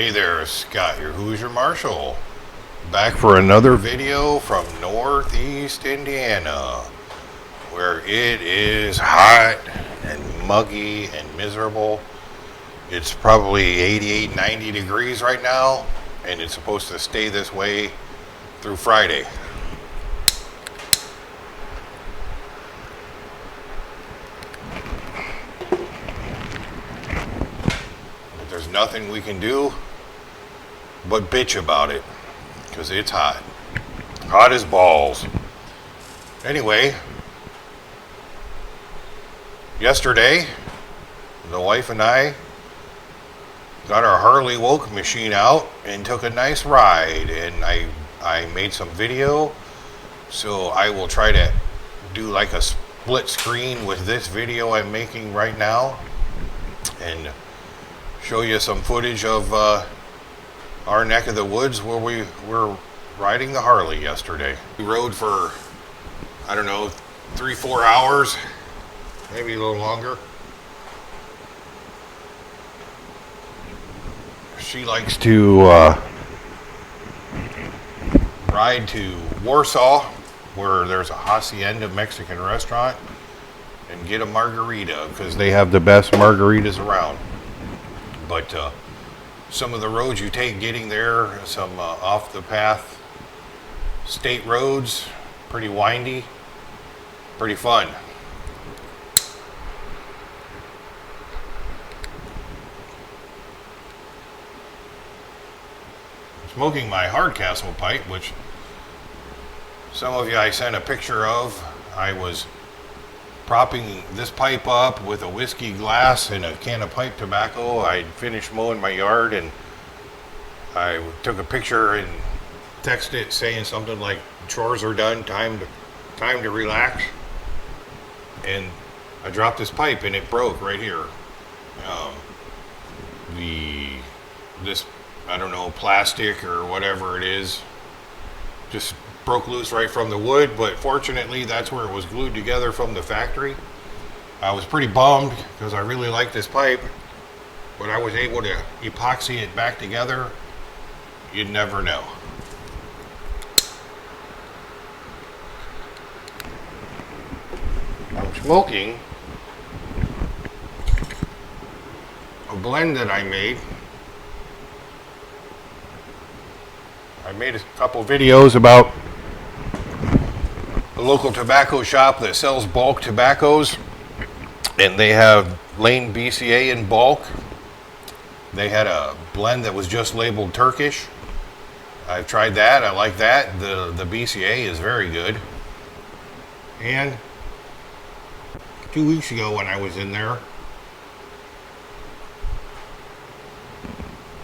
Hey there, Scott, your Hoosier Marshal. Back for another video from Northeast Indiana, where it is hot and muggy and miserable. It's probably 88, 90 degrees right now, and it's supposed to stay this way through Friday. There's nothing we can do but bitch about it, because it's hot. Hot as balls. Anyway, yesterday, the wife and I got our Harley Woke machine out and took a nice ride, and I made some video, so I will try to do like a split screen with this video I'm making right now and show you some footage of our neck of the woods where we were riding the Harley yesterday. We rode for, I don't know, 3-4 hours, maybe a little longer. She likes to ride to Warsaw, where there's a Hacienda Mexican restaurant, and get a margarita, because they have the best margaritas around. But some of the roads you take getting there, some off the path state roads, pretty windy, pretty fun. Smoking my Hardcastle pipe, which some of you I sent a picture of. I was propping this pipe up with a whiskey glass and a can of pipe tobacco. I finished mowing my yard, and I took a picture and texted it saying something like, chores are done, time to relax. And I dropped this pipe and it broke right here. This, I don't know, plastic or whatever it is, just broke loose right from the wood, but fortunately that's where it was glued together from the factory. I was pretty bummed because I really like this pipe, but I was able to epoxy it back together. You'd never know. I'm smoking a blend that I made. I made a couple videos about a local tobacco shop that sells bulk tobaccos, and they have Lane BCA in bulk. They had a blend that was just labeled Turkish. I've tried that. I like that. The BCA is very good. And 2 weeks ago when I was in there,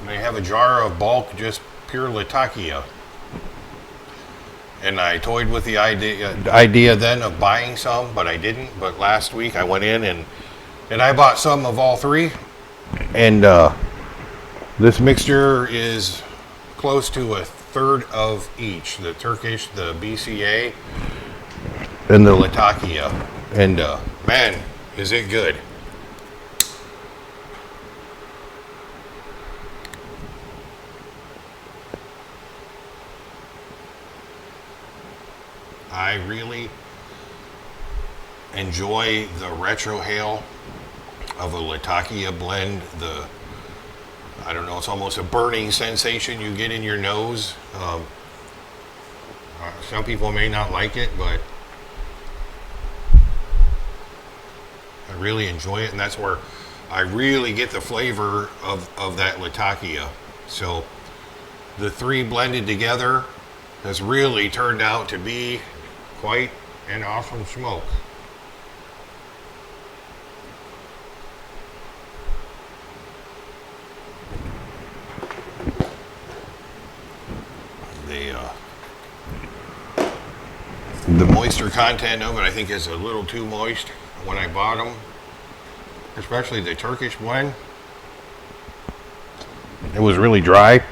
they have a jar of bulk, just pure Latakia. And I toyed with the idea then of buying some, but I didn't. But last week I went in and I bought some of all three. And this mixture is close to a third of each. The Turkish, the BCA, and the Latakia. And man, is it good. I really enjoy the retrohale of a Latakia blend. I don't know, it's almost a burning sensation you get in your nose. Some people may not like it, but I really enjoy it, and that's where I really get the flavor of that Latakia. So the three blended together has really turned out to be quite an awesome smoke. The moisture content of it, I think, is a little too moist when I bought them, especially the Turkish blend. It was really dry,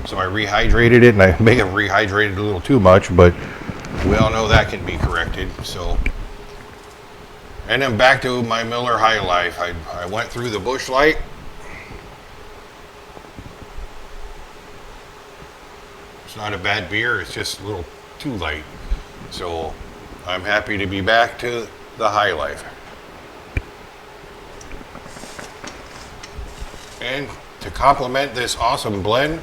so I rehydrated it, and I may have rehydrated a little too much, but we all know that can be corrected. So, and then back to my Miller High Life. I went through the Busch Light, It's not a bad beer. It's just a little too light. So I'm happy to be back to the High Life. And to complement this awesome blend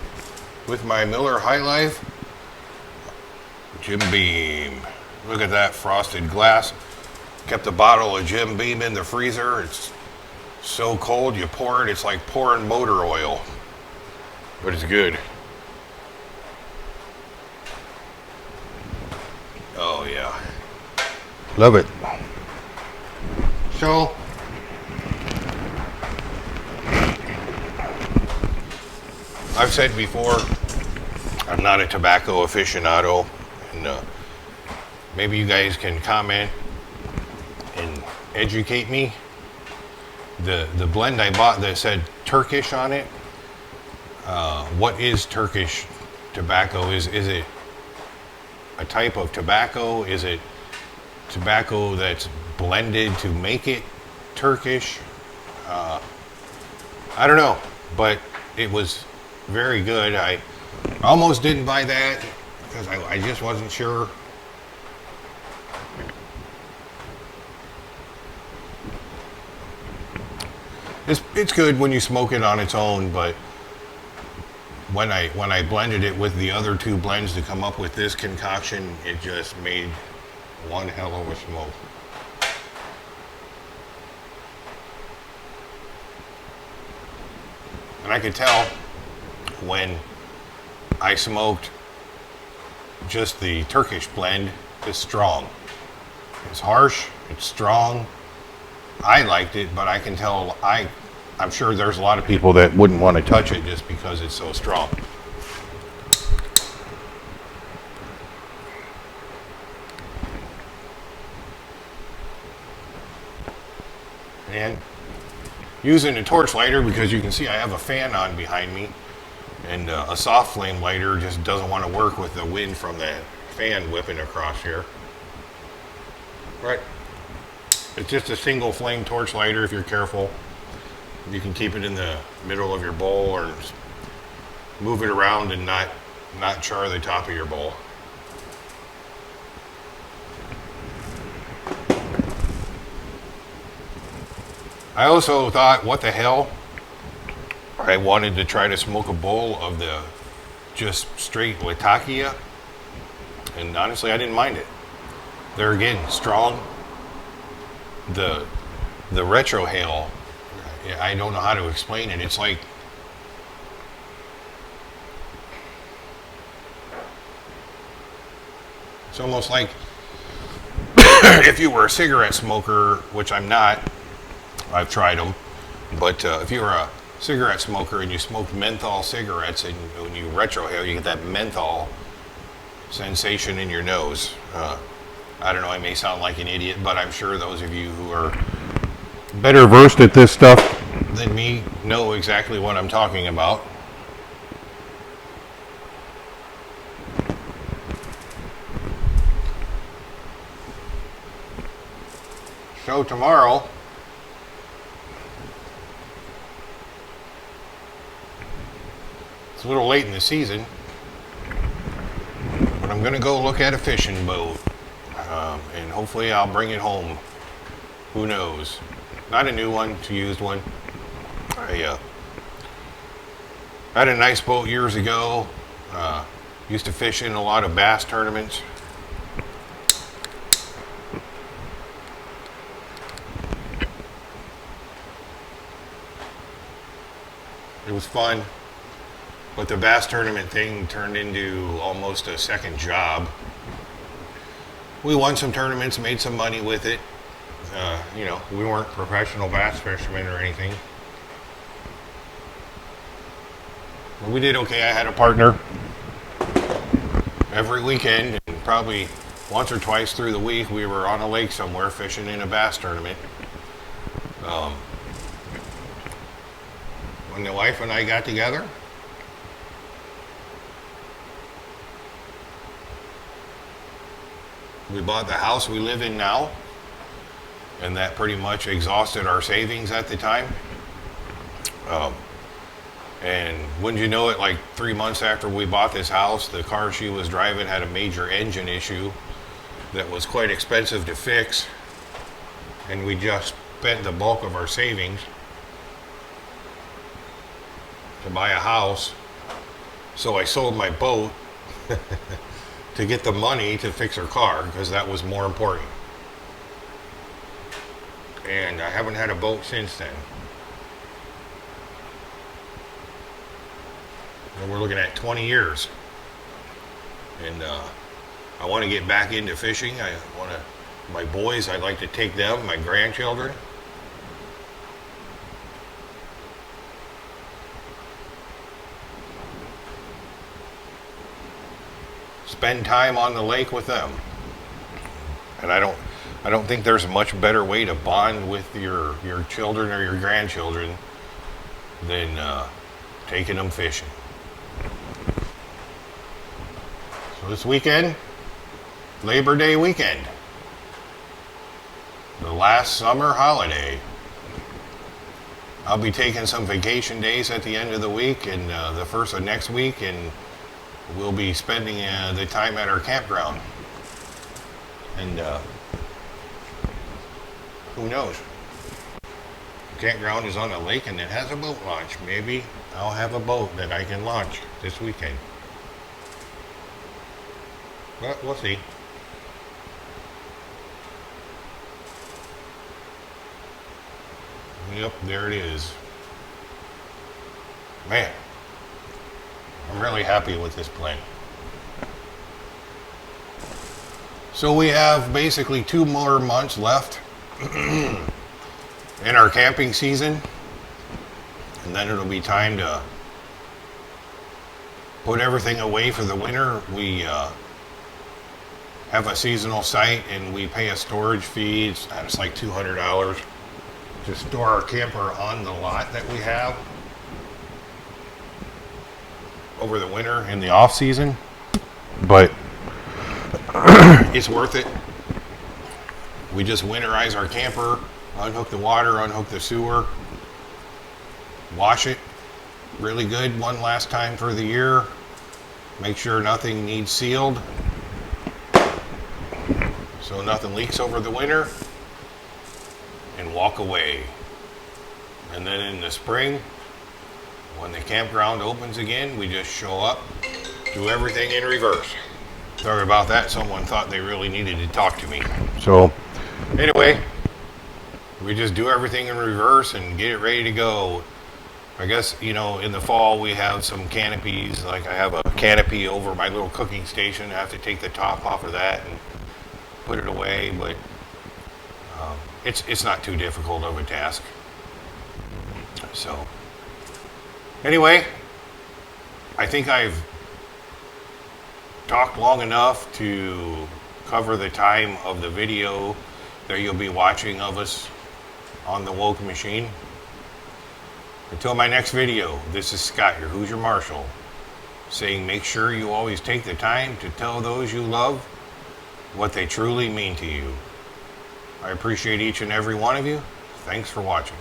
with my Miller High Life, Jim Beam. Look at that frosted glass. Kept a bottle of Jim Beam in the freezer. It's so cold, you pour it, it's like pouring motor oil. But it's good. Oh yeah. Love it. So, I've said before, I'm not a tobacco aficionado, and maybe you guys can comment and educate me. The blend I bought that said Turkish on it, what is Turkish tobacco? Is it a type of tobacco? Is it tobacco that's blended to make it Turkish? I don't know, but it was very good. I almost didn't buy that because I just wasn't sure. It's good when you smoke it on its own, but when I blended it with the other two blends to come up with this concoction, it just made one hell of a smoke. And I could tell when I smoked just the Turkish blend, it's strong. It's harsh, it's strong. I liked it, but I can tell I'm sure there's a lot of people that wouldn't want to touch it just because it's so strong. And using a torch lighter, because you can see I have a fan on behind me, and a soft flame lighter just doesn't want to work with the wind from that fan whipping across here. Right. It's just a single flame torch lighter. If you're careful, you can keep it in the middle of your bowl or move it around and not char the top of your bowl. I also thought, what the hell? I wanted to try to smoke a bowl of the just straight Latakia, and honestly, I didn't mind it. There again, strong. The retrohale, I don't know how to explain it. It's like it's almost like if you were a cigarette smoker, which I'm not. I've tried them, but if you were a cigarette smoker and you smoked menthol cigarettes, and when you retrohale, you get that menthol sensation in your nose. I don't know, I may sound like an idiot, but I'm sure those of you who are better versed at this stuff than me know exactly what I'm talking about. So tomorrow, it's a little late in the season, but I'm going to go look at a fishing boat, and hopefully I'll bring it home. Who knows? Not a new one, it's a used one. I had a nice boat years ago. Used to fish in a lot of bass tournaments. It was fun. But the bass tournament thing turned into almost a second job. We won some tournaments, made some money with it. You know, we weren't professional bass fishermen or anything. But we did okay. I had a partner every weekend, and probably once or twice through the week, we were on a lake somewhere fishing in a bass tournament. When the wife and I got together, we bought the house we live in now, and that pretty much exhausted our savings at the time. And wouldn't you know it, like 3 months after we bought this house, the car she was driving had a major engine issue that was quite expensive to fix. And we just spent the bulk of our savings to buy a house. So I sold my boat to get the money to fix her car because that was more important. And I haven't had a boat since then. And we're looking at 20 years. And I want to get back into fishing. My boys, I'd like to take them, my grandchildren. Spend time on the lake with them. And I don't think there's a much better way to bond with your children or your grandchildren than taking them fishing. So this weekend, Labor Day weekend, the last summer holiday. I'll be taking some vacation days at the end of the week and the first of next week, and we'll be spending the time at our campground. And who knows? The campground is on a lake and it has a boat launch. Maybe I'll have a boat that I can launch this weekend. But we'll see. Yep, there it is. Man, I'm really happy with this plan. So we have basically 2 more months left in our camping season, and then it'll be time to put everything away for the winter. We have a seasonal site and we pay a storage fee. It's like $200 to store our camper on the lot that we have over the winter in the off season, but it's worth it. We just winterize our camper, unhook the water, unhook the sewer, wash it really good one last time for the year, make sure nothing needs sealed so nothing leaks over the winter, and walk away. And then in the spring, when the campground opens again, we just show up, do everything in reverse. Sorry about that. Someone thought they really needed to talk to me. So anyway, we just do everything in reverse and get it ready to go. I guess, you know, in the fall we have some canopies. Like I have a canopy over my little cooking station. I have to take the top off of that and put it away, but it's not too difficult of a task. So anyway, I think I've talked long enough to cover the time of the video that you'll be watching of us on the Woke Machine. Until my next video, this is Scott, your Hoosier Marshal, saying make sure you always take the time to tell those you love what they truly mean to you. I appreciate each and every one of you. Thanks for watching.